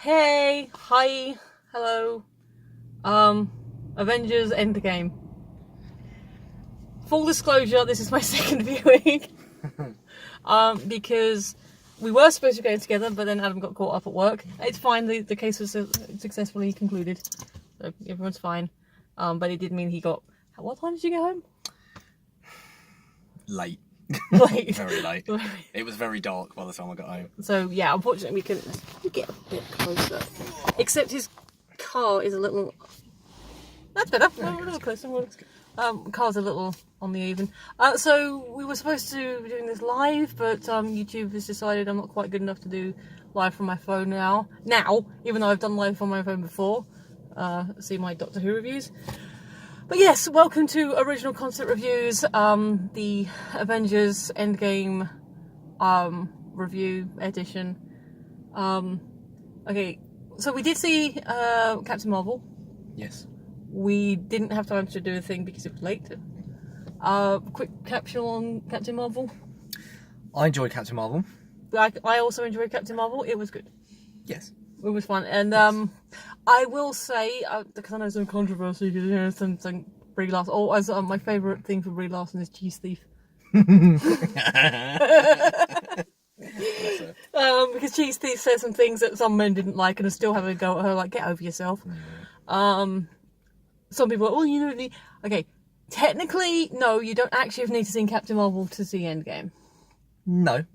Hey, hi, hello. Avengers Endgame. Full disclosure, this is my second viewing. Because we were supposed to go together, but then Adam got caught up at work. It's fine, the case was successfully concluded. So everyone's fine. But it did mean he got... What time did you get home? Late. Late. Very late. It was very dark by the time I got home. So yeah, unfortunately we couldn't get a bit closer. Except his car is a little... That's better. Yeah, a little closer. Car's a little on the even. So we were supposed to be doing this live, but YouTube has decided I'm not quite good enough to do live from my phone now. Even though I've done live from my phone before. See my Doctor Who reviews. But yes, welcome to Original Concept Reviews, the Avengers Endgame review edition. Okay, so we did see Captain Marvel. Yes. We didn't have time to do a thing because it was late. Quick capsule on Captain Marvel. I enjoyed Captain Marvel. I also enjoyed Captain Marvel. It was good. Yes. It was fun. And yes. I will say, because I know some controversy, because you know, some Brie Larson. Oh, as my favourite thing for Brie Larson is Cheese Thief. Because Cheese Thief said some things that some men didn't like and are still having a go at her, like, get over yourself. Some people are, oh, you don't need... Okay, technically, no, you don't actually need to see Captain Marvel to see Endgame. No.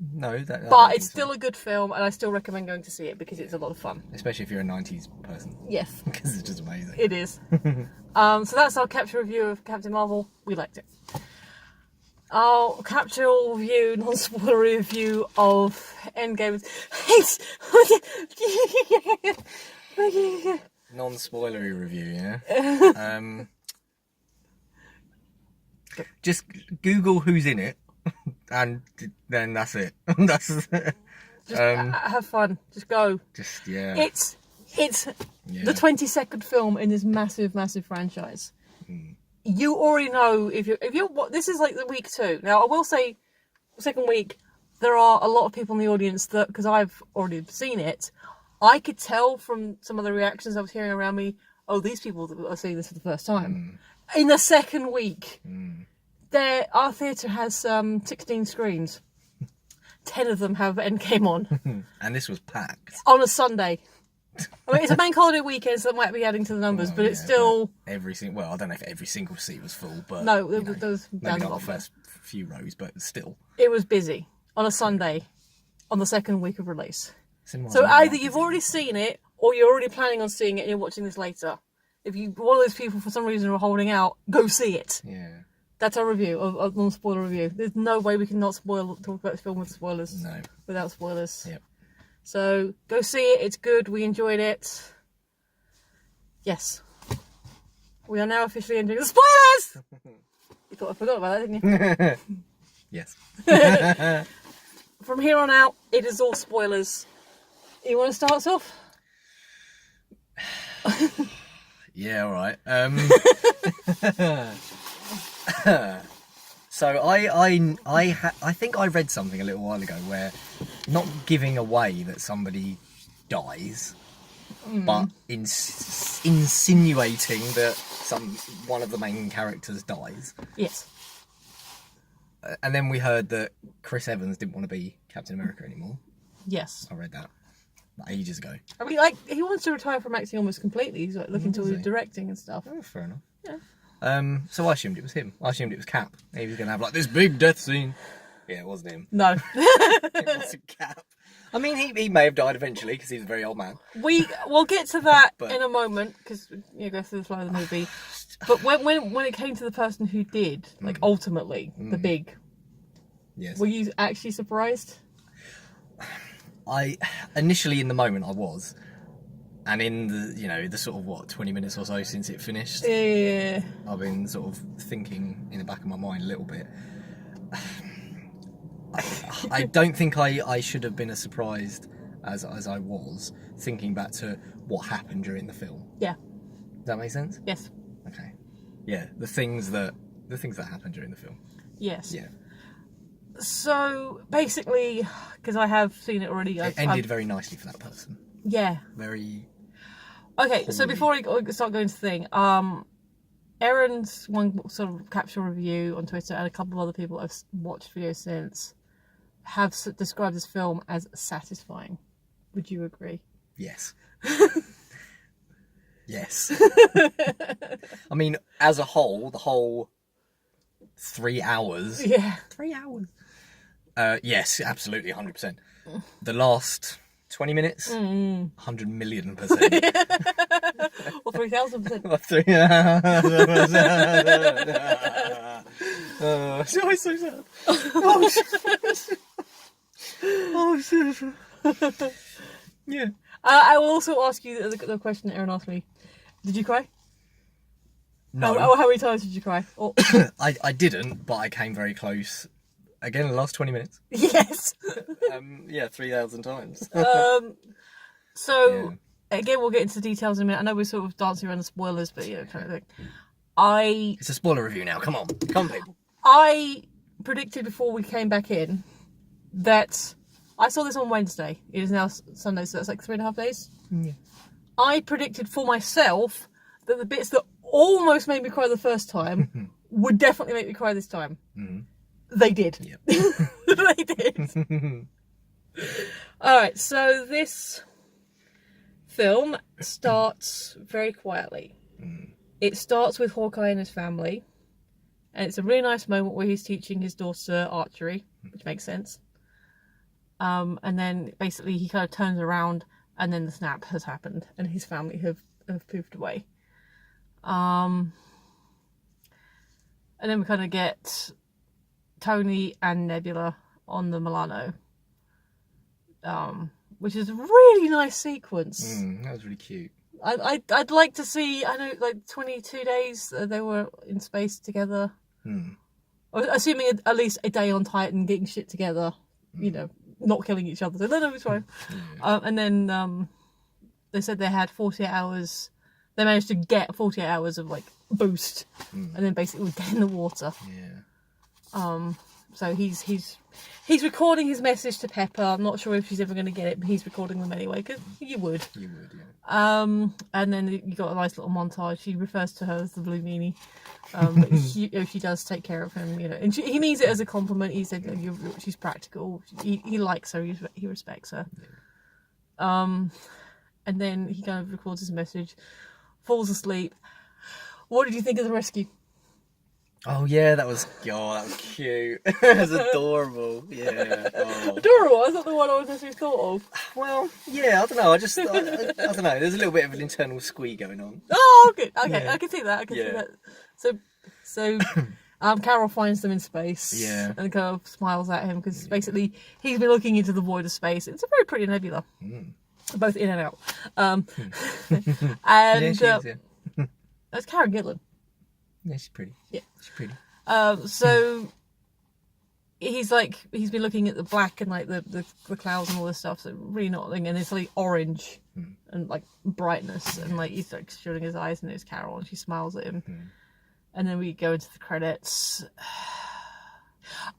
But it's still a good film, and I still recommend going to see it because it's a lot of fun. Especially if you're a 90s person. Yes. Because it's just amazing. It is. So that's our capture review of Captain Marvel. We liked it. Our capture review, non-spoiler review of Endgame. Non-spoilery review, yeah? Just Google who's in it, and then that's it. Just have fun. Just go. Just, yeah. It's the 22nd film in this massive franchise. You already know if you're this is like the week 2. Now I will say, second week, there are a lot of people in the audience that, because I've already seen it, I could tell from some of the reactions I was hearing around me, oh, these people are seeing this for the first time. In the second week, our theatre has 16 screens. 10 of them have Endgame on. And this was packed. On a Sunday. I mean, it's a bank holiday weekend, so that might be adding to the numbers, but it's still... I don't know if every single seat was full, but... No, there was maybe not the first few rows, but still. It was busy. On a Sunday. On the second week of release. So either you've already seen it, or you're already planning on seeing it and you're watching this later. If you're one of those people for some reason are holding out, go see it. Yeah. That's our review, of non-spoiler review. There's no way we can not talk about this film with spoilers. No. Without spoilers. Yep. So, go see it. It's good. We enjoyed it. Yes. We are now officially entering the spoilers! You thought I forgot about that, didn't you? Yes. From here on out, it is all spoilers. You want to start us off? Yeah, alright. So I think I read something a little while ago where, not giving away that somebody dies, but insinuating that one of the main characters dies. Yes. And then we heard that Chris Evans didn't want to be Captain America anymore. Yes. I read that ages ago. I mean, like, he wants to retire from acting almost completely. He's like looking towards directing and stuff. Oh, fair enough. Yeah. So I assumed it was him. I assumed it was Cap. He was going to have like this big death scene. Yeah, it wasn't him. No. It wasn't Cap. I mean, he may have died eventually because he's a very old man. We'll get to that in a moment because you go through the flow of the movie. But when it came to the person who did, like ultimately the big, yes, were you actually surprised? I initially in the moment I was, and in the sort of 20 minutes or so since it finished, yeah, I've been sort of thinking in the back of my mind a little bit. I don't think I should have been as surprised as I was, thinking back to what happened during the film. Yeah. Does that make sense? Yes. Okay. Yeah, the things that happened during the film. Yes. Yeah. So basically, because I have seen it already, it ended very nicely for that person. Yeah. Very. Okay, so Holy. before I start going to the thing, Erin's one sort of capsule review on Twitter and a couple of other people I've watched videos since have described this film as satisfying. Would you agree? Yes. Yes. I mean, as a whole, the whole 3 hours. Yeah. 3 hours. Yes, absolutely, 100%. The last 20 minutes, 100 million percent. Or 3,000%. So sad. Oh, shit. Oh, shit. Yeah. I will also ask you the question that Erin asked me. Did you cry? No. How many times did you cry? Or... I didn't, but I came very close. Again, the last 20 minutes. Yes. 3,000 times. So, again, we'll get into the details in a minute. I know we're sort of dancing around the spoilers, but kind of thing. It's a spoiler review now. Come on, people. I predicted before we came back in that I saw this on Wednesday. It is now Sunday, so that's like 3.5 days. Yeah. I predicted for myself that the bits that almost made me cry the first time would definitely make me cry this time. Mm-hmm. They did. Yep. They did. Alright, so this film starts very quietly. It starts with Hawkeye and his family. And it's a really nice moment where he's teaching his daughter archery, which makes sense. And then basically he kind of turns around and then the snap has happened and his family have moved away. And then we kind of get Tony and Nebula on the Milano, which is a really nice sequence. That was really cute. I'd like to see, I know, like 22 days they were in space together. Assuming at least a day on Titan, getting shit together, you know, not killing each other. So no, it's fine. And then they said they had 48 hours. They managed to get 48 hours of like boost, and then basically would get in the water. Yeah. So he's recording his message to Pepper. I'm not sure if she's ever going to get it, but he's recording them anyway because you would. You would, yeah. And then you got a nice little montage. She refers to her as the Blue Meanie. But she does take care of him, you know, and he means it as a compliment. He said, she's practical. He likes her. He respects her. Yeah. And then he kind of records his message, falls asleep. What did you think of the rescue? Oh yeah, that was cute. It was adorable. Yeah. Oh. Adorable. That's not the one I was necessarily thought of. Well, yeah, I don't know. I don't know. There's a little bit of an internal squee going on. Oh, good. Okay, Yeah. I can see that. See that. So, Carol finds them in space. Yeah. And kind of smiles at him because basically he's been looking into the void of space. It's a very pretty nebula, both in and out. And Yeah, she is, yeah. that's Karen Gillan. Yeah, she's pretty. Yeah. She's pretty. So he's been looking at the black and like the clouds and all this stuff, so really not, and it's like orange and like brightness, and like he's like shooting his eyes and it's Carol and she smiles at him. And then we go into the credits.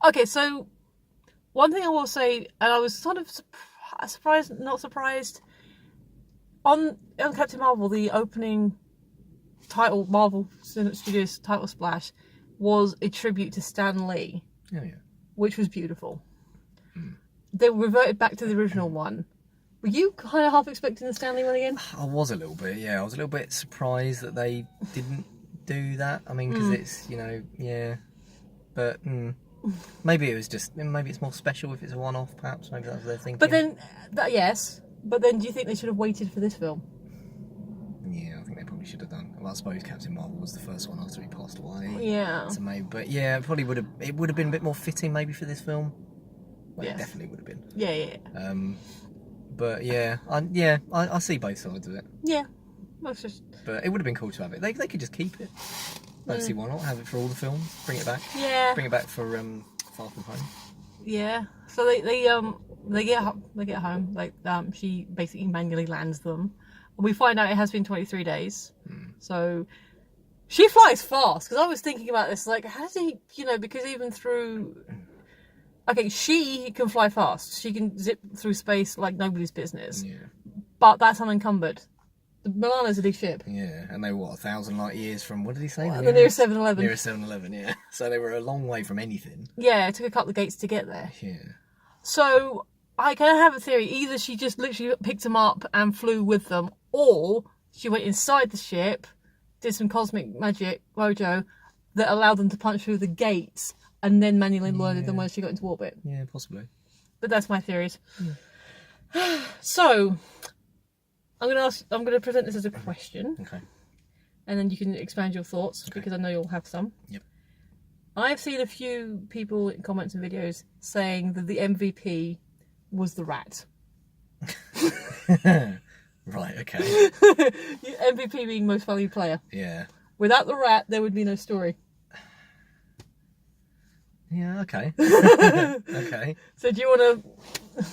Okay, so one thing I will say, and I was sort of surprised, not surprised, on Captain Marvel, the opening title, Marvel Studios title splash, was a tribute to Stan Lee. Oh yeah. Which was beautiful. They reverted back to the original one. Were you kind of half expecting the Stan Lee one again? I was a little bit, yeah. I was a little bit surprised that they didn't do that. I mean, because it's, you know, yeah. But maybe it's more special if it's a one-off, perhaps. Maybe that's what they're thinking. But then, yes. But then do you think they should have waited for this film? Yeah, I think they probably should have done. Well, I suppose Captain Marvel was the first one after he passed away. Yeah. So maybe, but yeah, it probably would have been a bit more fitting maybe for this film. Well, Yes. It definitely would have been. Yeah. But yeah, I see both sides of it. Yeah. That's just... But it would have been cool to have it. They could just keep it. Don't see why not. Have it for all the films. Bring it back. Yeah. Bring it back for Far From Home. Yeah. So they get home. Like she basically manually lands them. We find out it has been 23 days. So she flies fast, because I was thinking about this, like, how does he, you know, because even through... Okay, she can fly fast. She can zip through space like nobody's business. Yeah. but that's unencumbered. The Milano's a big ship. Yeah, and they were, what, 1,000 light years from, what did he say? The nearest 7-Eleven. Nearest 7-Eleven, yeah. So they were a long way from anything. Yeah, it took a couple of gates to get there. Yeah. So I can have a theory. Either she just literally picked them up and flew with them, or she went inside the ship, did some cosmic magic mojo that allowed them to punch through the gates, and then manually loaded them when she got into orbit. Yeah, possibly. But that's my theories. Yeah. So I'm gonna present this as a question. Okay. And then you can expand your thoughts, because I know you'll have some. Yep. I've seen a few people in comments and videos saying that the MVP was the rat. Right, okay. MVP being most valued player. Yeah. Without the rat, there would be no story. Yeah, okay. Okay. So do you want to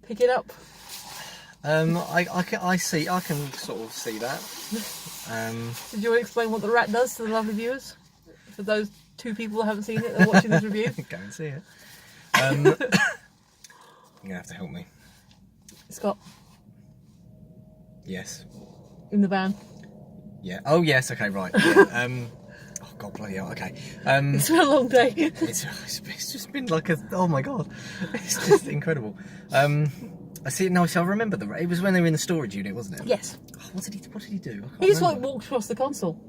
pick it up? I can sort of see that. Did you want to explain what the rat does to the lovely viewers? For those 2 people that haven't seen it and watching this review. Go and see it. You're gonna have to help me. Scott, Yes. in the van. Yeah. Oh yes. Okay. Right. Yeah. Oh god, bloody hell. Okay. It's been a long day. It's just been like a. Oh my god. It's just incredible. I see. No, so I remember it was when they were in the storage unit, wasn't it? Yes. Oh, what did he do? I can't He just remember. walked across the console.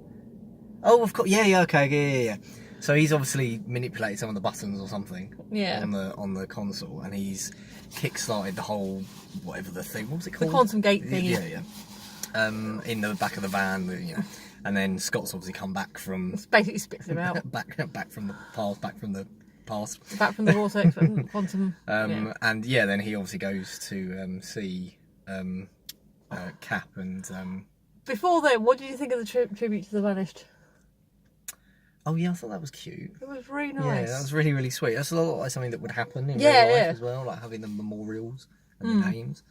Oh, of course. Yeah. Okay. Yeah. So he's obviously manipulated some of the buttons or something. Yeah. On the console, and he's kick-started the whole whatever the thing. What was it called? The quantum gate thingy. Yeah. In the back of the van, you know, and then Scott's obviously come back from It basically spits him out. back from the past, back from the past. Back from the vortex, quantum. And yeah, then he obviously goes to see Cap and. Before then, what did you think of the tribute to the Vanished? Oh yeah, I thought that was cute. It was really nice. Yeah, that was really, really sweet. That's a lot like something that would happen in Yeah, real life yeah. as well, like having the memorials and the names.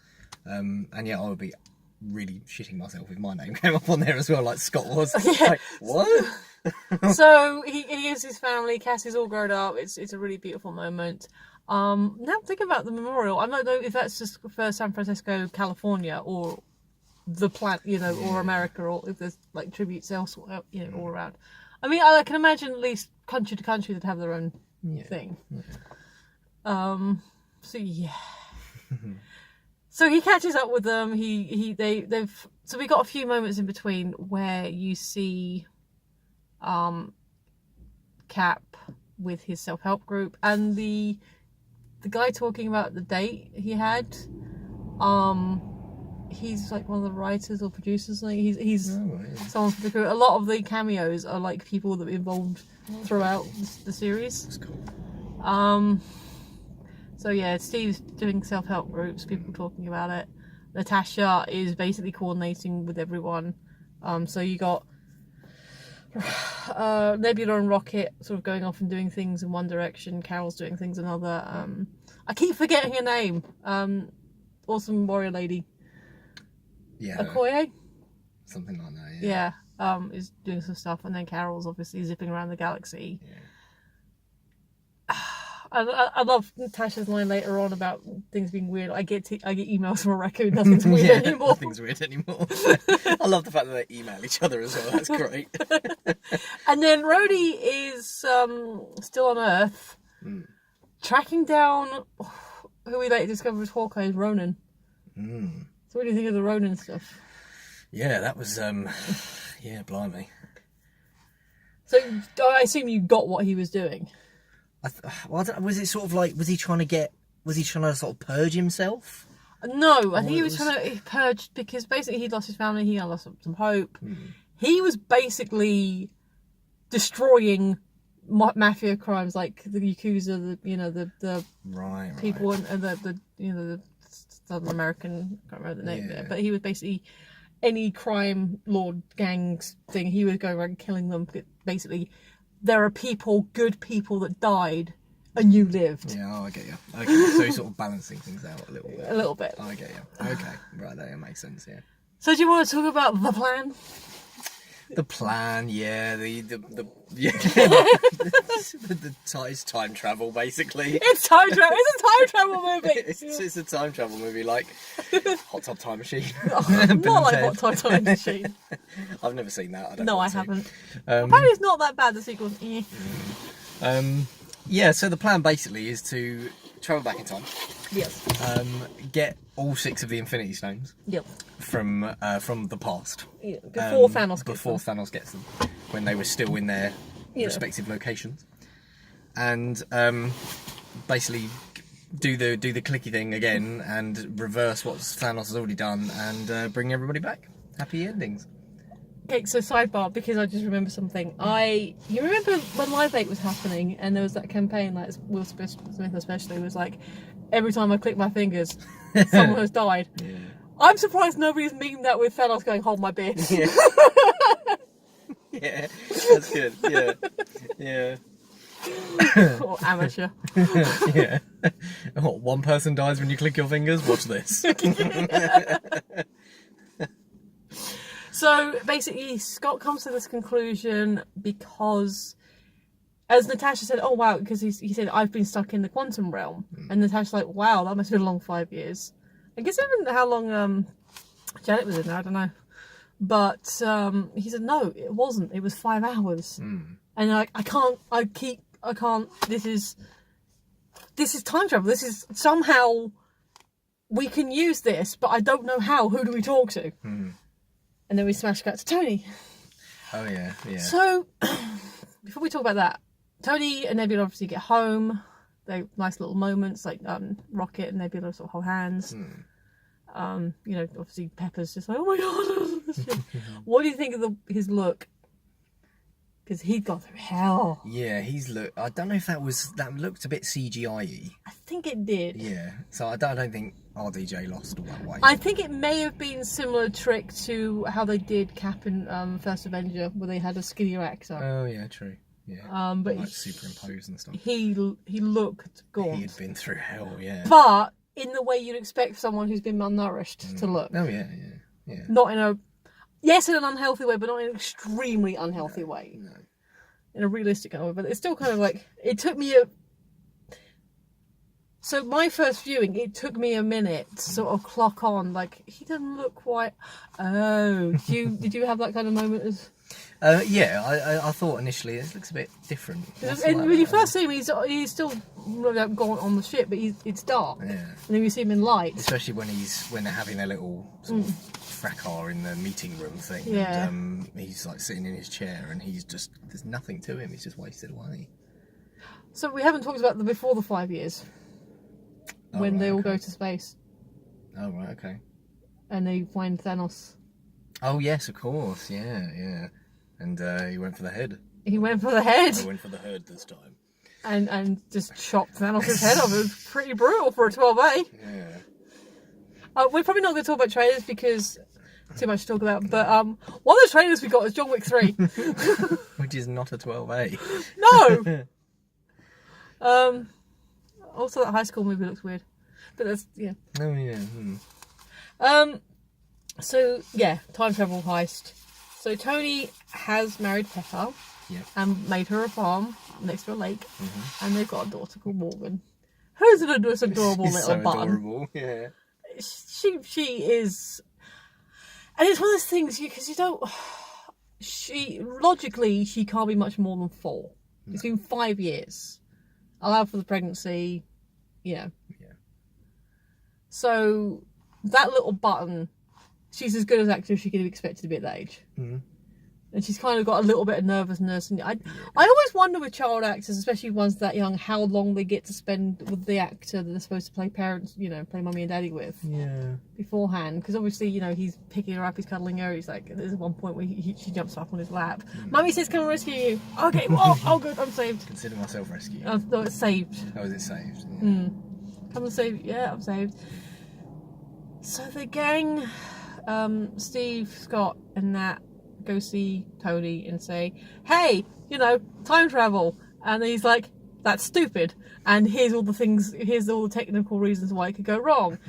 And yeah, I would be really shitting myself if my name came up on there as well, like Scott was. Yeah. Like, what? So he is his family. Cass is all grown up. It's a really beautiful moment. Now think about the memorial. I don't know if that's just for San Francisco, California, or the plant, or America, or if there's like tributes elsewhere, all around. I mean, I can imagine at least country to country that have their own thing. Yeah. So yeah. So he catches up with them. So we got a few moments in between where you see, Cap with his self-help group and the guy talking about the date he had. He's like one of the writers or producers. Like he's someone from the crew. A lot of the cameos are like people that were involved throughout the series. That's cool. So yeah, Steve's doing self-help groups. People talking about it. Natasha is basically coordinating with everyone. So you got Nebula and Rocket sort of going off and doing things in one direction. Carol's doing things another. I keep forgetting her name. Awesome warrior lady. Yeah. Okoye? Something like that, yeah. Yeah, is doing some stuff, and then Carol's obviously zipping around the galaxy. Yeah. I love Natasha's line later on about things being weird. I get emails from a raccoon. Nothing's weird anymore. Nothing's weird anymore. I love the fact that they email each other as well. That's great. And then Rhodey is still on Earth, tracking down who we later discover as Hawkeye's Ronan. So what do you think of the Ronan stuff? Yeah, that was yeah, blimey. So I assume you got what he was doing. Was it sort of like, was he trying to sort of purge himself? No, I think he was trying to purge because basically he'd lost his family, he had lost some hope. He was basically destroying mafia crimes like the Yakuza, the right people and the Southern American, I can't remember the name there, but he was basically any crime lord gangs thing, he was going around killing them. Basically, there are good people that died and you lived. Yeah, I get you. Okay, so he's sort of balancing things out a little bit. A little bit. I get you. Okay, right, that makes sense, yeah. So do you want to talk about the plan? The plan, yeah, it's time travel basically. It's time travel. It's a time travel movie. It's a time travel movie, like Hot Tub Time Machine. Not like Hot Tub Time Machine. I've never seen that. I don't No, I want to. haven't. Apparently, it's not that bad. The sequel. Yeah, so the plan basically is to travel back in time. Yes. Get all 6 of the Infinity Stones. Yep. From the past. Yeah, before Thanos. Thanos gets them, when they were still in their respective locations, and basically do the clicky thing again and reverse what Thanos has already done and bring everybody back. Happy endings. Okay, so sidebar, because I just remember something. You remember when Live 8 was happening and there was that campaign, like Will Smith especially, was like, every time I click my fingers, someone has died. Yeah. I'm surprised nobody's memed that with Thanos going, hold my beer. Yeah. Yeah, that's good. Yeah. Yeah. Or amateur. Yeah. Oh, one person dies when you click your fingers? Watch this. So basically, Scott comes to this conclusion because, as Natasha said, oh wow, because he said, I've been stuck in the quantum realm. And Natasha's like, wow, that must have been a long 5 years. I guess I don't know how long Janet was in there, I don't know. But he said, no, it wasn't. It was 5 hours. And they're like, I can't, this is time travel. This is somehow, we can use this, but I don't know how. Who do we talk to? And then we smash cut to Tony. Oh, yeah, yeah. So, before we talk about that, Tony and Nebula obviously get home. They nice little moments, like Rocket and Nebula sort of hold hands. Obviously Pepper's just like, oh my god. What do you think of his look? Because he'd gone through hell. Yeah, I don't know if that looked a bit CGI-y. I think it did. Yeah, so I don't think RDJ lost all that weight. I think it may have been a similar trick to how they did Cap in First Avenger, where they had a skinnier actor. Oh yeah, true. Yeah. But like superimposed and stuff. He looked gaunt. He had been through hell, yeah. But in the way you'd expect someone who's been malnourished to look. Oh yeah. Not in a in an unhealthy way, but not in an extremely unhealthy way. No. In a realistic kind of way, but it's still kind of like, it took me so my first viewing, it took me a minute to sort of clock on, like, he doesn't look quite, did you have that kind of moment as... I thought initially it looks a bit different. When you first see him, he's still gone on the ship, but it's dark. Yeah. And then you see him in light. Especially when they're having their little sort of fracas in the meeting room thing. Yeah. And he's like sitting in his chair and there's nothing to him. He's just wasted away. So we haven't talked about before the 5 years. When they all go to space. Oh, right, okay. And they find Thanos. Oh, yes, of course. Yeah. And he went for the head. He went for the head. I went for the head this time. And just chopped Thanos' head off. It was pretty brutal for a 12A. Yeah. We're probably not going to talk about trailers because too much to talk about. But one of the trailers we got is John Wick 3. Which is not a 12A. No! Also, that High School movie looks weird. But that's, yeah. Oh, yeah. So, yeah, time travel heist. So Tony has married Pepper and made her a farm next to a lake, and they've got a daughter called Morgan. Who's this adorable little so button? Adorable, yeah. She is, and it's one of those things because you don't. Logically she can't be much more than 4. No. It's been 5 years. Allowed for the pregnancy, Yeah. So that little button. She's as good as actor as she could have expected to be at that age. And she's kind of got a little bit of nervousness. And I always wonder with child actors, especially ones that young, how long they get to spend with the actor that they're supposed to play parents, play mummy and daddy with. Yeah. Beforehand. Because obviously, he's picking her up, he's cuddling her. He's like, there's one point where she jumps up on his lap. Mummy says, come and rescue you. Okay, oh good, I'm saved. Consider myself rescued. No, it's saved. Oh, is it saved? Yeah. Come and save, I'm saved. So the gang... Steve, Scott, and Nat go see Tony and say, hey, time travel. And he's like, that's stupid. And here's all the technical reasons why it could go wrong.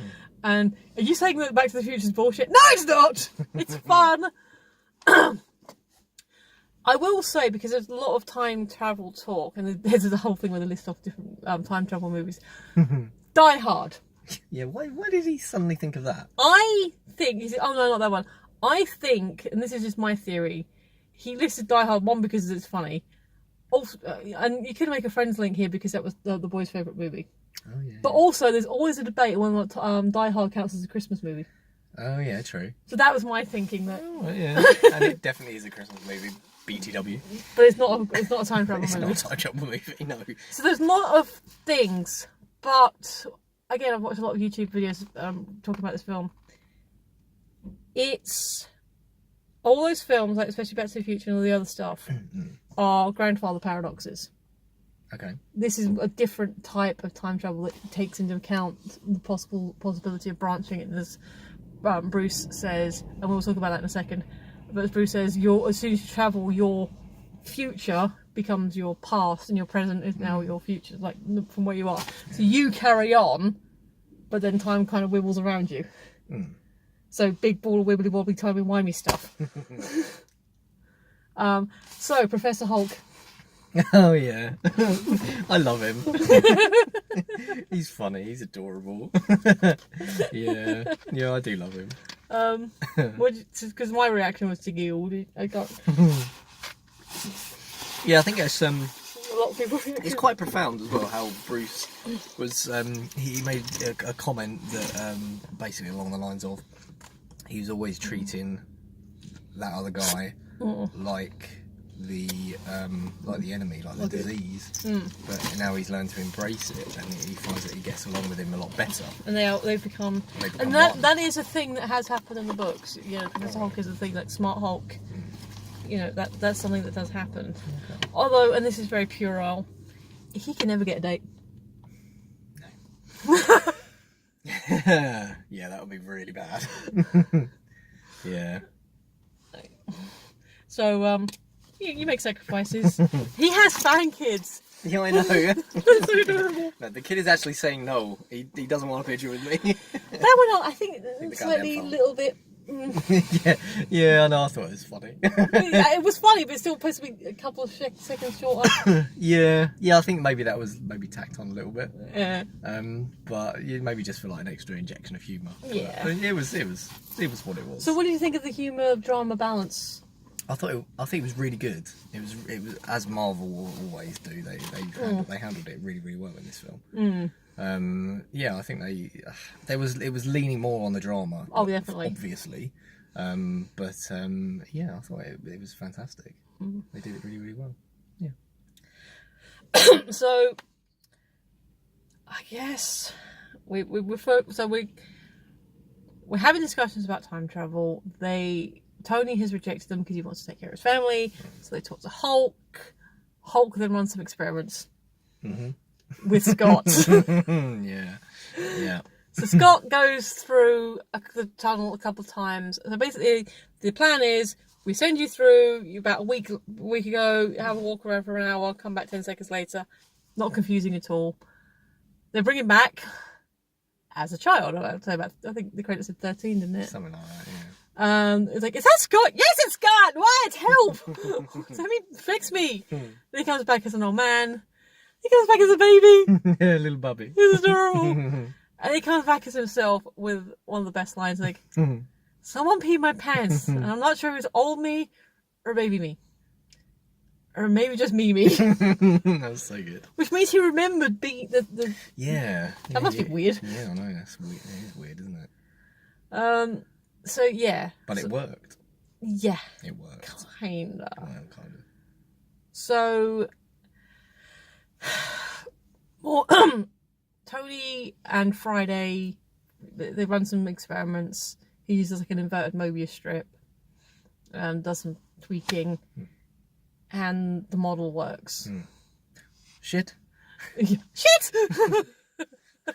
And are you saying that Back to the Future is bullshit? No, it's not! It's fun! I will say, because there's a lot of time travel talk, and there's the whole thing where they list off different time travel movies. Die Hard. Yeah, why did he suddenly think of that? I think, oh no, not that one. I think, and this is just my theory, he listed Die Hard, one, because it's funny. Also, and you could make a Friends link here because that was the boy's favourite movie. Oh, yeah. But also, there's always a debate on whether or not Die Hard counts as a Christmas movie. Oh, yeah, true. So that was my thinking. That. Oh, yeah. And it definitely is a Christmas movie. BTW. But it's not a time travel It's movie. not a time travel movie, no. So there's a lot of things, but again, I've watched a lot of YouTube videos talking about this film. It's all those films, like especially Back to the Future and all the other stuff, are grandfather paradoxes. Okay. This is a different type of time travel that takes into account the possibility of branching it. As Bruce says, and we'll talk about that in a second. But as Bruce says, as soon as you travel, your future becomes your past, and your present is now your future, like from where you are. So you carry on, but then time kind of wibbles around you. So big ball of wibbly wobbly timey wimey stuff. So Professor Hulk. Oh yeah, I love him. He's funny. He's adorable. yeah, I do love him. Because my reaction was to giggle. I got. Yeah, I think it's A lot of people. it's quite profound as well how Bruce was. He made a comment that basically along the lines of he was always treating that other guy like the enemy, like the disease. But now he's learned to embrace it, and he finds that he gets along with him a lot better. And they've become and one. that is a thing that has happened in the books. You know, Professor Hulk is a thing, like Smart Hulk. You know, that's something that does happen. Okay. Although, and this is very puerile, he can never get a date. No. Yeah, that would be really bad. Yeah. So, you make sacrifices. He has fan kids. Yeah, I know. That's so adorable. No, the kid is actually saying no. He doesn't want a picture with me. That one, I think slightly little bit. yeah, I know. I thought it was funny. Yeah, it was funny, but it's still supposed to be a couple of seconds shorter. yeah, I think maybe that was tacked on a little bit. Yeah. But maybe just for like an extra injection of humour. Yeah. But it was what it was. So, what do you think of the humour drama balance? I think it was really good. It was as Marvel will always do. They handled it really, really well in this film. Yeah, I think it was leaning more on the drama. Oh, definitely. Obviously, but yeah, I thought it was fantastic. They did it really, really well. Yeah. So, I guess we're having discussions about time travel. Tony has rejected them because he wants to take care of his family. So they talk to Hulk. Hulk then runs some experiments with Scott. Yeah. So Scott goes through the tunnel a couple of times. So basically, the plan is we send you through. You about a week ago, have a walk around for an hour, come back 10 seconds later. Not confusing at all. They bring him back as a child. I think the credit said 13, didn't it? Something like that. Yeah. It's like, is that Scott? Yes, it's Scott! What? Help! Fix me! Then he comes back as an old man. He comes back as a baby. Yeah, little bubby. He's adorable. And he comes back as himself with one of the best lines, like, someone peed my pants, and I'm not sure if it's old me or baby me. Or maybe just me. That was so good. Which means he remembered being the... Yeah. That must be weird. Yeah, I know, that's weird. It is weird, isn't it? So, yeah. But it worked. Yeah. It worked. Kinda. Well, kind of. So, well, Tony and Friday, they run some experiments. He uses like an inverted Mobius strip and does some tweaking, and the model works. Shit. Shit!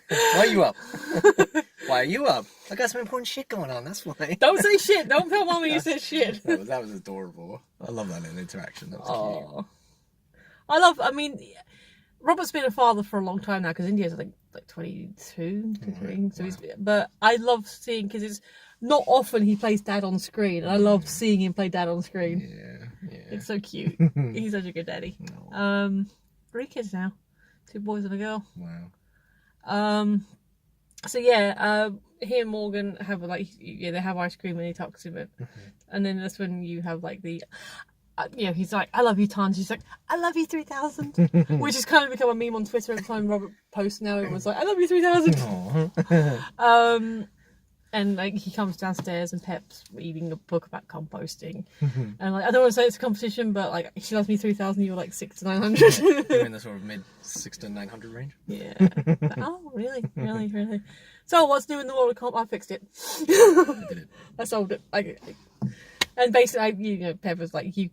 Why are you up? Why are you up? I got some important shit going on, that's why. Don't say shit. Don't tell mommy you said shit. That was adorable. I love that little interaction. That was cute. I mean, Robert's been a father for a long time now, because India's, I think, like 22, 23. Wow. So but I love seeing, because it's not often he plays dad on screen, and I love seeing him play dad on screen. Yeah. It's so cute. He's such a good daddy. No. 3 kids now, 2 boys and a girl. Wow. So yeah, he and Morgan have like, yeah, they have ice cream and he talks to him, and then that's when you have like the, you know, he's like, I love you tons. She's like, I love you 3000, which has kind of become a meme on Twitter every time Robert posts now. It was like, I love you 3000. And like he comes downstairs and Pep's reading a book about composting, and like I don't want to say it's a competition, but like she loves me 3000, you're like 6 to 900. You're in the sort of mid 6 to 900 range. Yeah. Oh, really? So what's new in the world of comp? I fixed it. I did it. I solved it. And basically, you know, Pep was like, you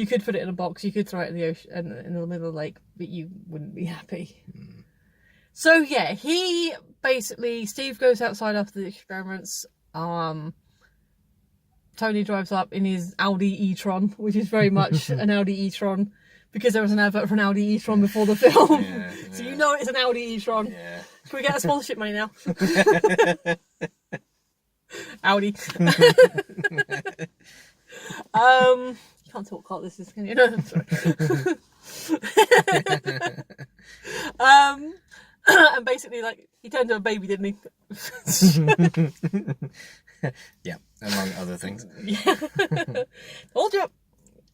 could put it in a box, you could throw it in the ocean, in the middle of the lake, but you wouldn't be happy. So yeah, he basically, Steve goes outside after the experiments. Tony drives up in his Audi e-tron, which is very much an Audi e-tron, because there was an advert for an Audi e-tron before the film. Yeah, So you know it's an Audi e-tron. Yeah. Can we get a sponsorship money now? Audi. You can't talk like this, can you? No, sorry. And basically, like, he turned into a baby, didn't he? Yeah, among other things. Yeah. Hold you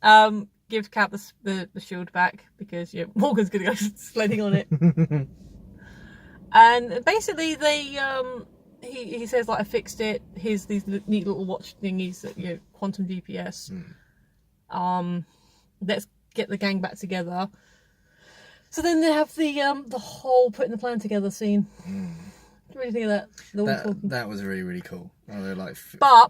up. Give Cap the shield back because Morgan's gonna go sledding on it. And basically, they he says like, I fixed it. Here's these neat little watch thingies that quantum GPS. Let's get the gang back together. So then they have the whole putting the plan together scene. What do you think of that? That was really, really cool. Oh, they're like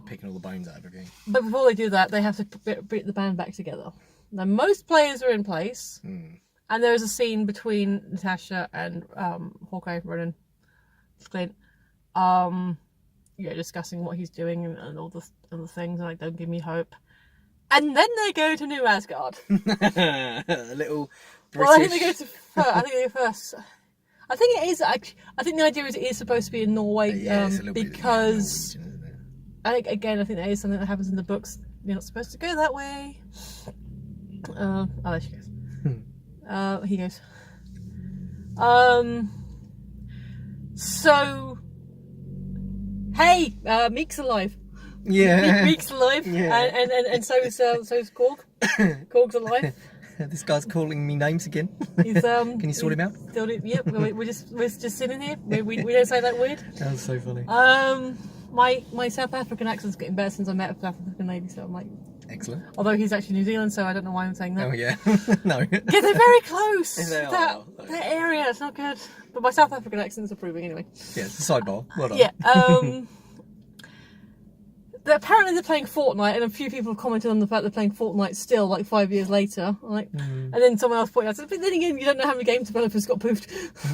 picking all the bones out of everything. But before they do that, they have to put the band back together. Now, most players are in place, and there is a scene between Natasha and Hawkeye, Ronan, Clint, discussing what he's doing and all the things, and like, don't give me hope. And then they go to New Asgard. A little British. Well, I think they go first. I think it is actually. I think the idea is it is supposed to be in Norway, it's a little because bit Norwegian, isn't it? I think that is something that happens in the books. You're not supposed to go that way. There she goes. He goes. So, hey, Meek's alive. Yeah. Meek's alive. Yeah. And so is Korg. Korg's alive. This guy's calling me names again. He's, Can you sort him out? Yep. We're just sitting here. We don't say that weird. That was so funny. My South African accent's getting better since I met a South African lady, so I'm like, excellent. Although he's actually New Zealand, so I don't know why I'm saying that. Oh yeah. No. Yeah, they're very close. That area, it's not good. But my South African accent's improving anyway. Yeah, it's a sidebar. Well done. Yeah. Apparently they're playing Fortnite, and a few people have commented on the fact they're playing Fortnite still, like 5 years later. Like, and then someone else pointed out, but then again, you don't know how many game developers got poofed.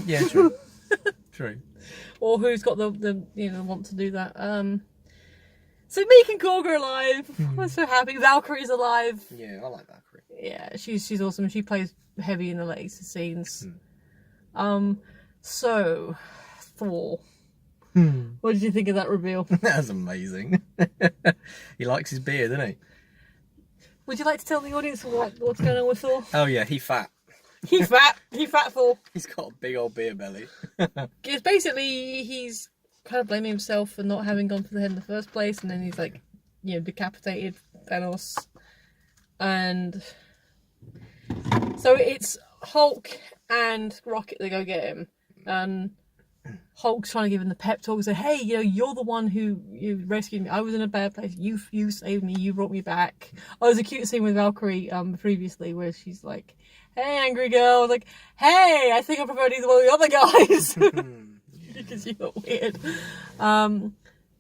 Yeah, true. True. Or who's got the want to do that. So Meek and Korg are alive. I'm so happy. Valkyrie's alive. Yeah, I like Valkyrie. Yeah, she's awesome. She plays heavy in the later scenes. So Thor. What did you think of that reveal? That was amazing. He likes his beard, doesn't he? Would you like to tell the audience what's going on with Thor? Oh yeah, he fat. He fat Thor. He's got a big old beer belly. Because basically he's kind of blaming himself for not having gone for the head in the first place, and then he's like, decapitated Thanos. And so it's Hulk and Rocket that go get him. And Hulk's trying to give him the pep talk and say, hey, you're the one who rescued me. I was in a bad place. You saved me. You brought me back. Oh, there's a cute scene with Valkyrie previously where she's like, hey, angry girl. I was like, hey, I think I prefer either one of the other guys. Because you got weird. And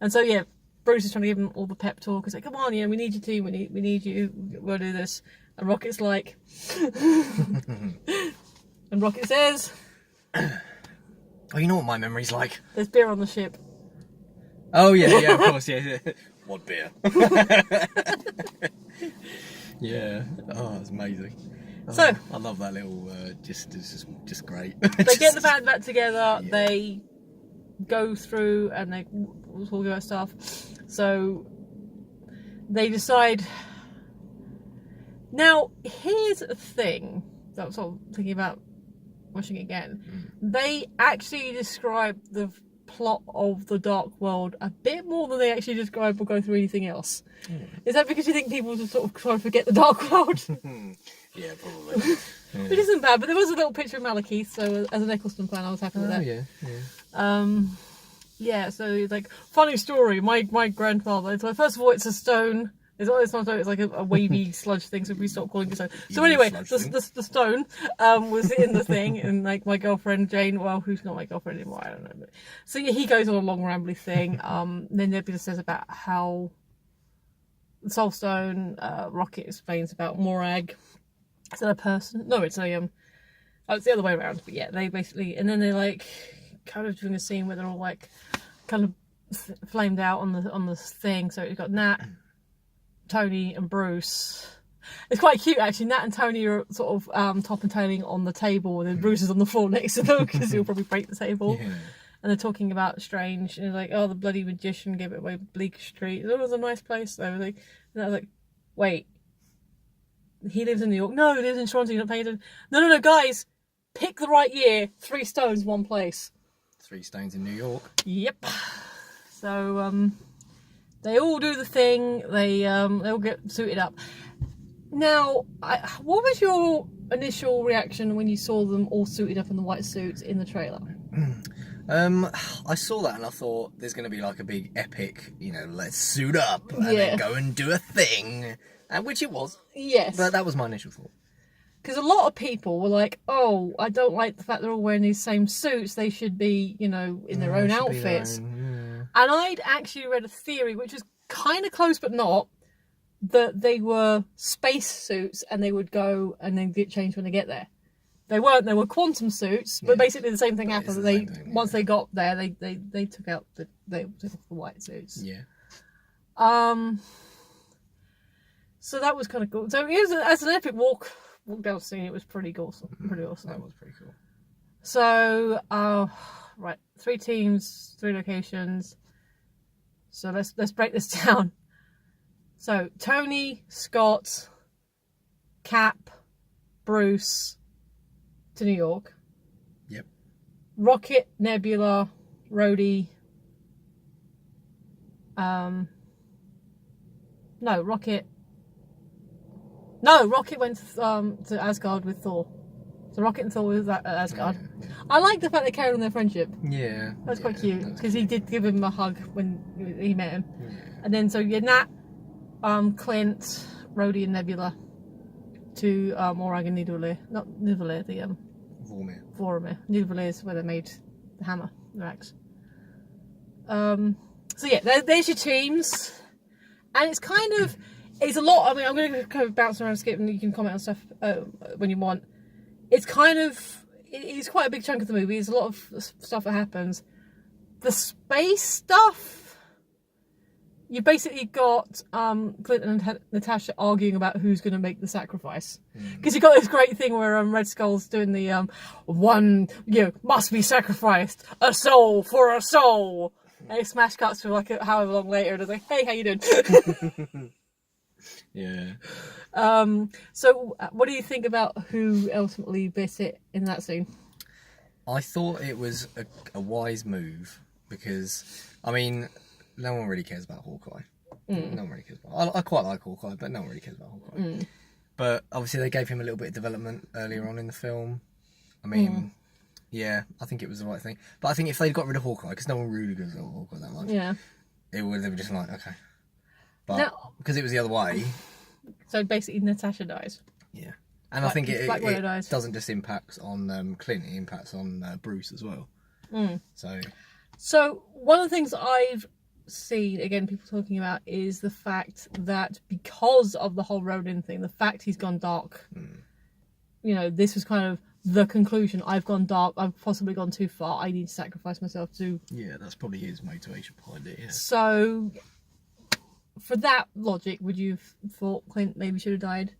so, yeah, Bruce is trying to give him all the pep talk. He's like, come on, we need you to. We need you. We'll do this. And Rocket's like... and Rocket says... Oh, you know what my memory's like? There's beer on the ship. Oh, yeah, of course, yeah. What beer? Yeah. Oh, it's amazing. So I love that little. It's just great. They get the band back together. Yeah. They go through and they talk about stuff. So they decide Now, here's a thing that I'm sort of thinking about watching it again. They actually describe the plot of The Dark World a bit more than they actually describe or go through anything else. Is that because you think people just sort of try to forget The Dark World? Yeah, probably. Yeah. Which isn't bad, but there was a little picture of Malekith, so as an Eccleston fan, I was happy with that. Yeah, so it's like, funny story, my grandfather, so first of all, it's a stone. It's not a stone, it's like a wavy sludge thing, so we stopped calling it stone. So anyway, the stone was in the thing, and like my girlfriend Jane, well, who's not my girlfriend anymore, I don't know. But, so yeah, he goes on a long rambly thing. Then Nebula says about how the Soul Stone, Rocket explains about Morag. Is that a person? No, it's a oh, it's the other way around. But yeah, they basically, and then they're like kind of doing a scene where they're all like kind of flamed out on the thing. So you've got Nat, Tony, and Bruce. It's quite cute actually. Nat and Tony are sort of top and tailing on the table, and then Bruce is on the floor next to them because he'll probably break the table. Yeah. And they're talking about Strange, and they're like, "Oh, the bloody magician gave it away Bleecker Street. It was a nice place." So like, and I was like, "Wait, he lives in New York? No, he lives in Toronto. You're not paying attention. No, guys, pick the right year. 3 stones, 1 place. 3 stones in New York. Yep. So they all do the thing. They all get suited up. Now, what was your initial reaction when you saw them all suited up in the white suits in the trailer? I saw that and I thought there's going to be like a big epic, let's suit up and then go and do a thing, which it was. Yes. But that was my initial thought. Because a lot of people were like, "Oh, I don't like the fact they're all wearing these same suits. They should be, in their own outfits." And I'd actually read a theory, which was kind of close but not, that they were space suits and they would go and then get changed when they get there. They weren't. They were quantum suits, but basically the same thing happened. Once they got there, they took out the white suits. Yeah. So that was kind of cool. So it was, as an epic walk down the scene, it was pretty awesome. Pretty awesome. That was pretty cool. So, right, 3 teams, 3 locations. So let's break this down. So Tony, Scott, Cap, Bruce to New York. Yep. Rocket, Nebula, Rhodey. Rocket went to Asgard with Thor. So Rocket and Thor was at Asgard. Yeah. I like the fact they carried on their friendship. Yeah. That's quite cute because he did give him a hug when he met him. Yeah. And then so you had Nat, Clint, Rhodey, and Nebula to Morag and Nidavellir. Not Nidavellir, the Vormir. Nidavellir is where they made the hammer, the axe. So yeah, there's your teams, and it's kind of. It's a lot. I mean, I'm going to kind of bounce around and skip, and you can comment on stuff when you want. It's kind of. It's quite a big chunk of the movie. There's a lot of stuff that happens. The space stuff. You basically got Clint and Natasha arguing about who's going to make the sacrifice. Because you got this great thing where Red Skull's doing the one, must be sacrificed, a soul for a soul. And it smash cuts to like however long later, and it's like, hey, how you doing? Yeah. So what do you think about who ultimately bit it in that scene? I thought it was a wise move because, I mean, no one really cares about Hawkeye. No one really cares about I quite like Hawkeye, but no one really cares about Hawkeye. But obviously they gave him a little bit of development earlier on in the film. I mean, yeah, I think it was the right thing. But I think if they'd got rid of Hawkeye, because no one really goes about Hawkeye that much, they would have just like, okay. But because it was the other way. So basically Natasha dies. Yeah. And I think it doesn't just impact on Clint, it impacts on Bruce as well. So one of the things I've seen, again, people talking about is the fact that because of the whole Ronin thing, the fact he's gone dark, this was kind of the conclusion. I've gone dark, I've possibly gone too far, I need to sacrifice myself to... Yeah, that's probably his motivation behind it, yeah. So... For that logic, would you have thought Clint maybe should have died?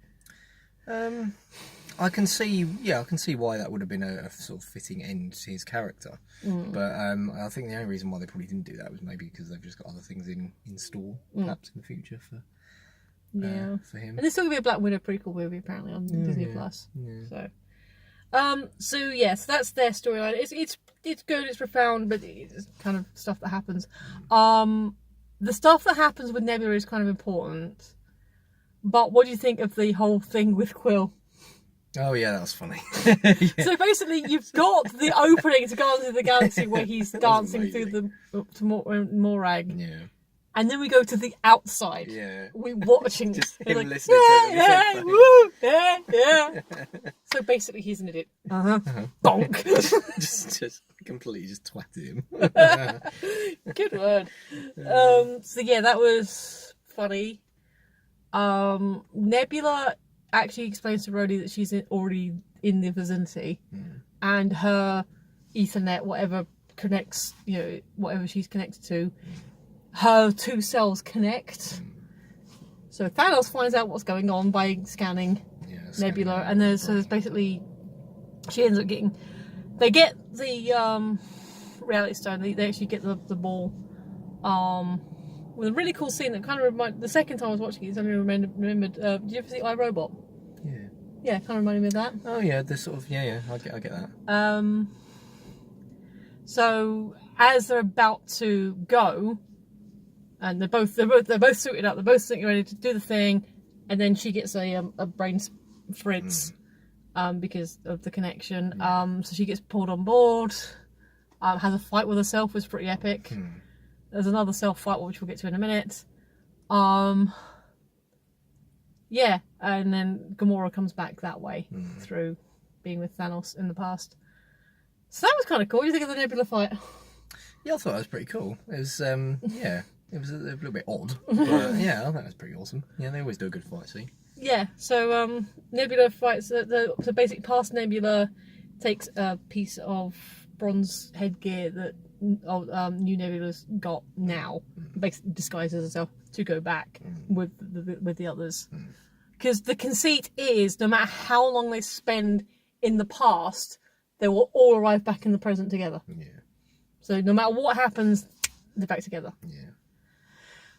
I can see why that would have been a sort of fitting end to his character. But I think the only reason why they probably didn't do that was maybe because they've just got other things in store, perhaps in the future for for him. And there's still gonna be a Black Widow prequel movie apparently on Disney Plus. Yeah. So that's their storyline. It's good, it's profound, but it's kind of stuff that happens. The stuff that happens with Nebula is kind of important. But what do you think of the whole thing with Quill? Oh yeah, that was funny. So basically, you've got the opening to Guardians of the Galaxy where he's dancing through to Morag. Yeah. And then we go to the outside. Yeah. We're watching. Just him like, listening to yeah, it. woo, yeah. So basically, he's an idiot. Bonk. just completely just twatted him. Good word. So yeah, that was funny. Nebula actually explains to Rhodey that she's already in the vicinity, and her Ethernet, whatever connects, whatever she's connected to, her two cells connect. So Thanos finds out what's going on by scanning Nebula, and there's basically she ends up getting. They get the reality stone. They actually get the ball. With a really cool scene that kind of reminded. The second time I was watching it, I suddenly remembered. Did you ever see iRobot? Yeah. Yeah, kind of reminded me of that. Oh yeah, the sort of I get that. So as they're about to go, and they're both suited up. They're both sitting ready to do the thing, and then she gets a brain fritz, because of the connection. So she gets pulled on board. Has a fight with herself, was pretty epic. There's another self fight which we'll get to in a minute. Yeah, and then Gamora comes back that way through being with Thanos in the past. So that was kind of cool. What do you think of the Nebula fight? Yeah, I thought that was pretty cool. It was it was a little bit odd, but yeah, I think it was pretty awesome. Yeah, they always do a good fight scene. Yeah, so Nebula fights the basic past Nebula takes a piece of bronze headgear that new Nebula's got now, basically disguises herself to go back with the others. Because the conceit is, no matter how long they spend in the past, they will all arrive back in the present together. Yeah. So no matter what happens, they're back together. Yeah.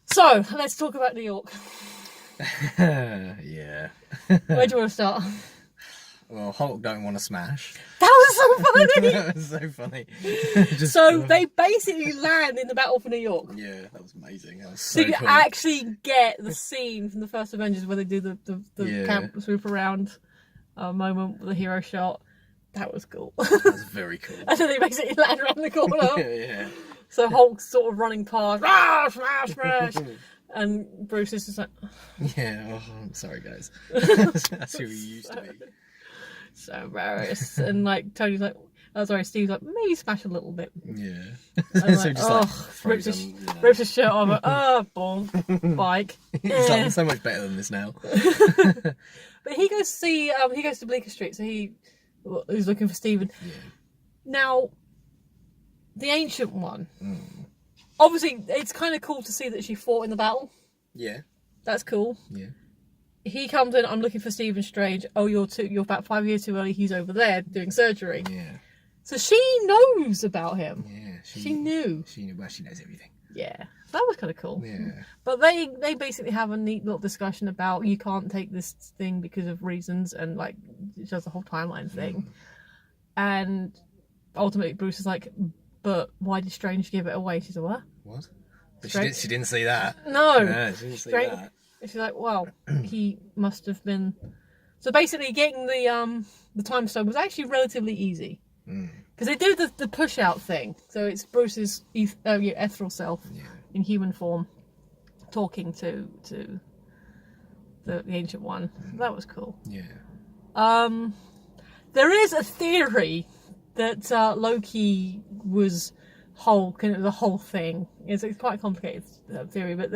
So let's talk about New York. Yeah. Where do you want to start? Well, Hulk don't want to smash. That was so funny. That was so funny. They basically land in the battle for New York. Yeah, that was amazing. That was So you cool. actually get the scene from the first Avengers where they do the camp swoop around moment with the hero shot. That was cool. That was very cool. And then they basically land around the corner. Yeah. So Hulk's sort of running past, rah, smash, smash. And Bruce is just like... Yeah, I'm sorry guys. That's who he used to be. So embarrassed. And like Tony's like, Steve's like, maybe smash a little bit. Yeah. And So like, just rips frozen, his shirt off, like, boom, bike. He's like, I'm so much better than this now. But he goes to see, he goes to Bleecker Street, so he's looking for Steven. Yeah. Now, the Ancient One, obviously, it's kind of cool to see that she fought in the battle. Yeah. That's cool. Yeah. He comes in, I'm looking for Stephen Strange. Oh, you're about 5 years too early. He's over there doing surgery. Yeah. So she knows about him. Yeah. She knew. She knew. Well, she knows everything. Yeah. That was kind of cool. Yeah. But they basically have a neat little discussion about you can't take this thing because of reasons, and like it does the whole timeline thing. And ultimately Bruce is like, but why did Strange give it away? She's like, What? But she didn't see that. No. She didn't see Strange. that. And she's like, well, he must have been. So basically, getting the time stone was actually relatively easy because they do the push out thing. So it's Bruce's ethereal self in human form talking to the Ancient One. That was cool. Yeah. There is a theory that Loki was Hulk and the whole thing. It's quite a complicated theory, but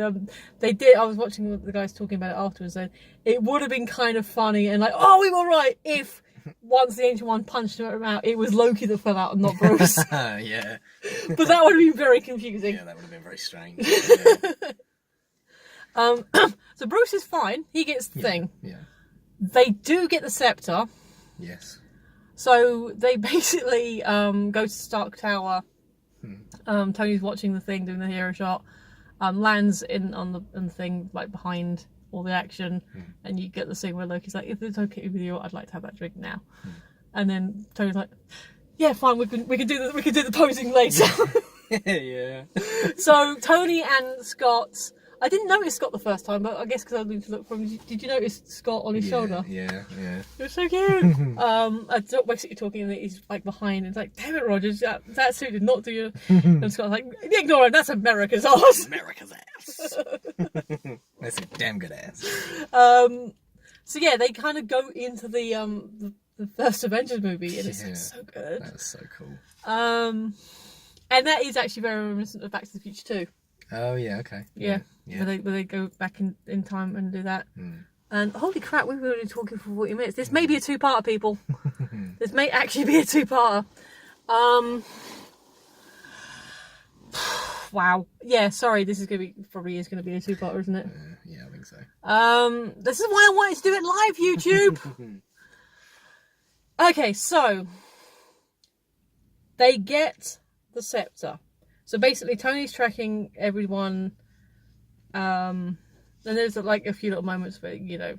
they did. I was watching the guys talking about it afterwards. And it would have been kind of funny and like, oh, we were right if once the Ancient One punched him out, it was Loki that fell out and not Bruce. Yeah. But that would have been very confusing. Yeah, that would have been very strange. So Bruce is fine. He gets the thing. Yeah. They do get the scepter. Yes. So they basically go to Stark Tower. Tony's watching the thing, doing the hero shot. Lands on the thing like behind all the action, and you get the scene where Loki's like, if it's okay with you, I'd like to have that drink now. And then Tony's like, yeah, fine, we can do the posing later. Yeah. So Tony and Scott, I didn't notice Scott the first time, but I guess because I need to look for him. Did you notice Scott on his shoulder? Yeah. It was so cute. I basically talking and he's like behind. And it's like, damn it, Rogers, that suit did not do you. And Scott's like, ignore him. That's America's ass. America's ass. That's a damn good ass. So yeah, they kind of go into the first Avengers movie, and it's so good. That was so cool. And that is actually very reminiscent of Back to the Future too. Oh yeah, okay. Yeah. Where they go back in time and do that. And holy crap, we were already talking for 40 minutes. This may be a two-parter, people. This may actually be a two-parter. Wow. Yeah, sorry, this is probably is gonna be a two-parter, isn't it? Yeah, I think so. This is why I wanted to do it live, YouTube. Okay, so they get the scepter. So basically, Tony's tracking everyone. And there's like a few little moments where, you know,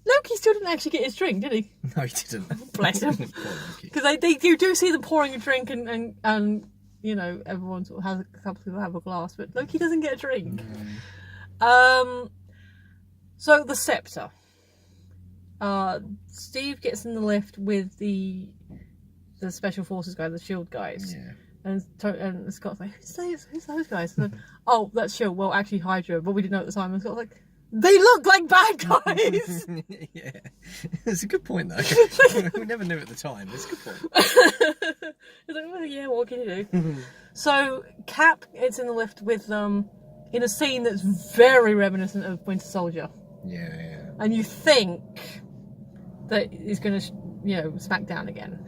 Loki still didn't actually get his drink, did he? No, he didn't. Bless him. Because you do see them pouring a drink and you know, everyone sort of has a couple people have a glass, but Loki doesn't get a drink. So the scepter. Steve gets in the lift with the special forces guy, the shield guys. Yeah. And Scott's like, who's those guys? And then, oh, that's shield. Well, actually Hydra, but we didn't know at the time. And Scott's like, they look like bad guys. Yeah, it's a good point though. We never knew at the time. It's a good point. He's like, well, yeah, what can you do? So Cap gets in the lift with them in a scene that's very reminiscent of Winter Soldier. Yeah. And you think that he's going to, you know, smack down again.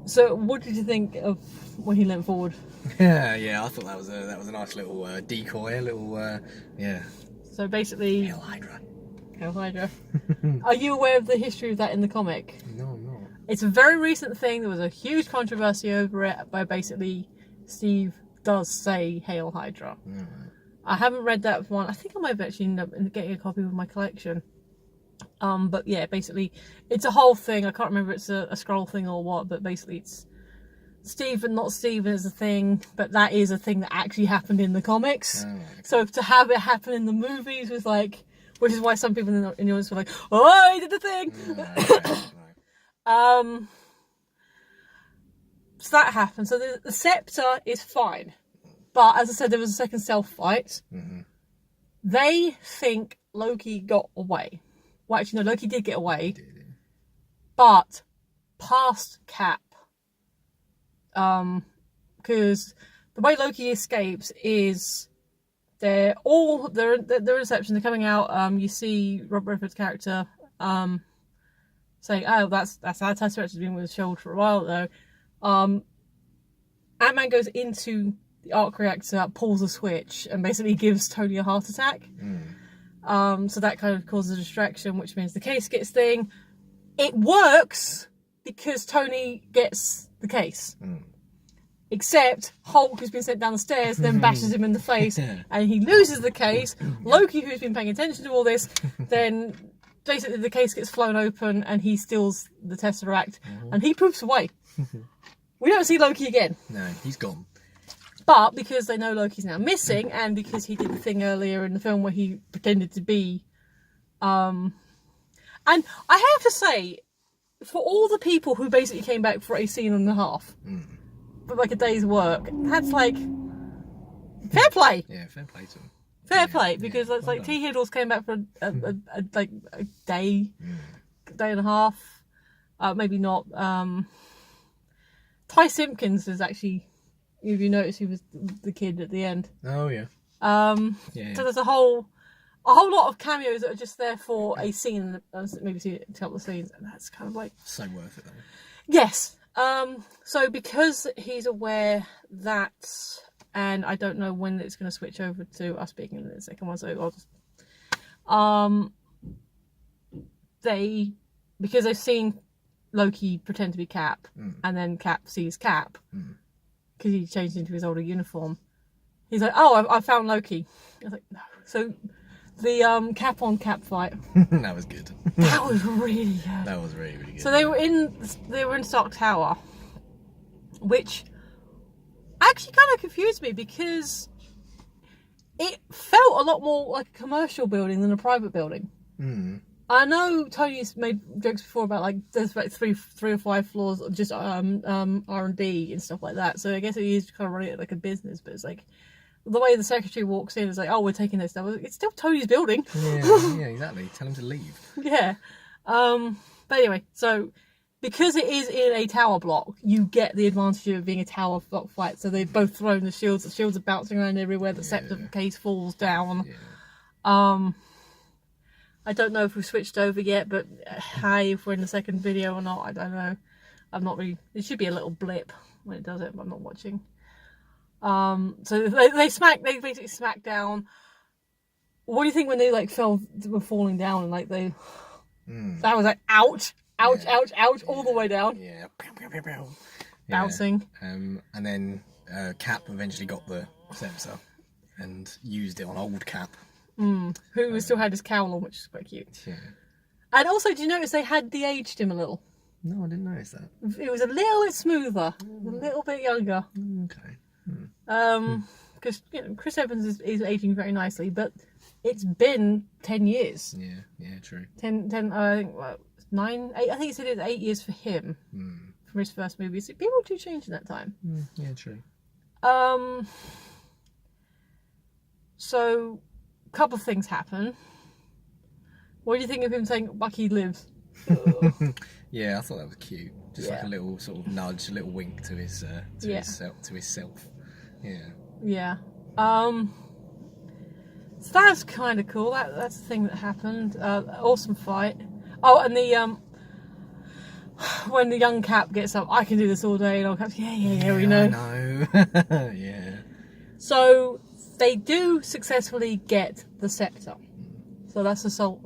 So, what did you think of when he leant forward? Yeah, I thought that was a nice little decoy, yeah. So basically, Hail Hydra. Hail Hydra. Are you aware of the history of that in the comic? No, I'm not. It's a very recent thing. There was a huge controversy over it, where basically Steve does say Hail Hydra. Right. I haven't read that one. I think I might have actually ended up getting a copy of my collection. But yeah, basically, it's a whole thing. I can't remember if it's a scroll thing or what, but basically it's Stephen, not Stephen is a thing, but that is a thing that actually happened in the comics. Oh, okay. So to have it happen in the movies was like, which is why some people in the audience were like, oh, he did the thing! Right. So that happened. So the scepter is fine. But as I said, there was a second stealth fight. They think Loki got away. Well, actually, no, Loki did get away. But past Cap. Because the way Loki escapes is they're in reception, they're coming out. You see Rob Redford's character saying, oh, that's our Tesseract has been with the Shield for a while, though. Ant-Man goes into the arc reactor, pulls a switch, and basically gives Tony a heart attack. So that kind of causes a distraction, which means the case gets thing. It works because Tony gets the case. Except Hulk, who's been sent down the stairs, then bashes him in the face, and he loses the case. Loki, who's been paying attention to all this, then basically the case gets flown open, and he steals the Tesseract, and he poofs away. We don't see Loki again. No, he's gone. But because they know Loki's now missing, and because he did the thing earlier in the film where he pretended to be... And I have to say, for all the people who basically came back for a scene and a half, but like a day's work, that's like... Fair play! Yeah, fair play to him. Fair play, because it's like T. Hiddles came back for a day, day and a half. Maybe not. Ty Simpkins is actually... If you notice, he was the kid at the end. Oh yeah. So there's a whole lot of cameos that are just there for a scene, maybe see a couple of scenes, and that's kind of like so worth it though. Yes. So because he's aware that, and I don't know when it's going to switch over to us speaking in the second one, so I'll just because they've seen Loki pretend to be Cap, and then Cap sees Cap. Because he changed into his older uniform. He's like, oh, I found Loki. I was like, no. So the cap on cap fight. That was good. That was really good. That was really, really good. So they were in Stark Tower, which actually kind of confused me because it felt a lot more like a commercial building than a private building. Mm. I know Tony's made jokes before about like there's like three or five floors of just R&D and stuff like that. So I guess he is kind of running it like a business, but it's like the way the secretary walks in is like, oh, we're taking this stuff. It's still Tony's building. Yeah, exactly. Tell him to leave. Yeah. But anyway, so because it is in a tower block, you get the advantage of being a tower block fight. So they've both thrown the shields. The shields are bouncing around everywhere. The scepter case falls down. Yeah. I don't know if we've switched over yet, but if we're in the second video or not, I don't know. I'm not really. It should be a little blip when it does it, but I'm not watching. So they basically smack down. What do you think when they like were falling down and like they? That was like ouch, all the way down. Yeah. Bouncing. And then Cap eventually got the scepter and used it on old Cap. Who still had his cowl on, which is quite cute. Yeah. And also, do you notice they had de-aged him a little? No, I didn't notice that. It was a little bit smoother, a little bit younger. Okay. Because Chris Evans is aging very nicely, but it's been 10 years. Yeah, true. 10 I think, 9, 8, I think it said it was 8 years for him, from his first movie. So people do change in that time. Yeah, true. So, a couple of things happen. What do you think of him saying Bucky lives? Yeah, I thought that was cute. Just like a little sort of nudge, a little wink to his himself. Yeah. Yeah. So that's kind of cool. That's the thing that happened. Awesome fight. Oh, and the when the young Cap gets up, I can do this all day. And old Cap's, yeah, we know. I know. Yeah. So they do successfully get the scepter. So that's assault.